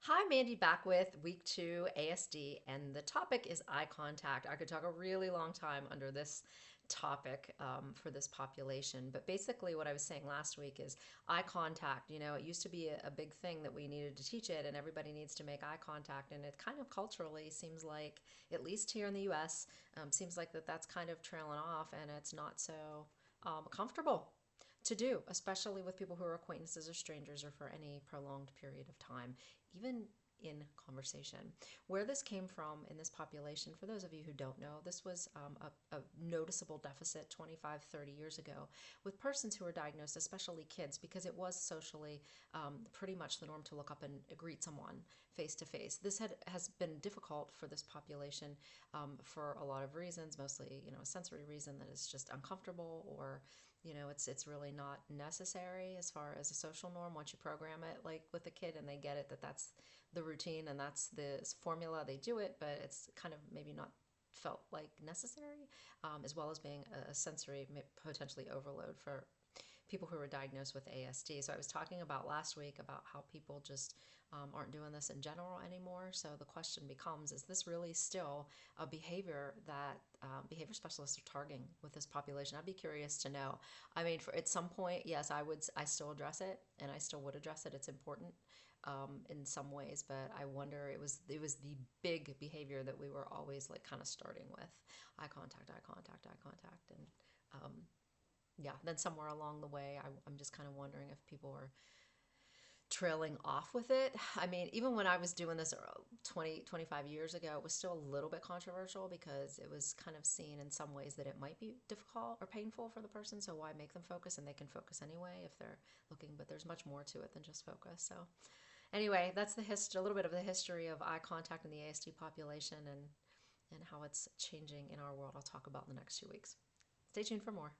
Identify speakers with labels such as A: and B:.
A: Hi, Mandy, back with week 2 ASD, and the topic is eye contact. I could talk a really long time under this topic for this population, but basically, what I was saying last week is eye contact. It used to be a big thing that we needed to teach it, and everybody needs to make eye contact, and it kind of culturally seems like, at least here in the US, seems like that's kind of trailing off, and it's not so comfortable to do, especially with people who are acquaintances or strangers or for any prolonged period of time, even in conversation. Where this came from in this population, for those of you who don't know, this was a noticeable deficit 25, 30 years ago with persons who were diagnosed, especially kids, because it was socially pretty much the norm to look up and greet someone face to face. This has been difficult for this population for a lot of reasons, mostly a sensory reason that is just uncomfortable, or it's really not necessary as far as a social norm. Once you program it like with a kid and they get it, that's the routine and that's the formula, they do it, but it's kind of maybe not felt like necessary, as well as being a sensory potentially overload for people who were diagnosed with ASD. So I was talking about last week about how people just aren't doing this in general anymore. So the question becomes, is this really still a behavior that behavior specialists are targeting with this population? I'd be curious to know. I mean, at some point, yes, I still address it, and I still would address it. It's important in some ways, but I wonder, it was the big behavior that we were always like kind of starting with eye contact, eye contact, eye contact, and yeah, then somewhere along the way, I'm just kind of wondering if people were trailing off with it. I mean, even when I was doing this 20, 25 years ago, it was still a little bit controversial because it was kind of seen in some ways that it might be difficult or painful for the person. So why make them focus? And they can focus anyway if they're looking, but there's much more to it than just focus. So anyway, that's a little bit of the history of eye contact in the ASD population and how it's changing in our world. I'll talk about in the next 2 weeks. Stay tuned for more.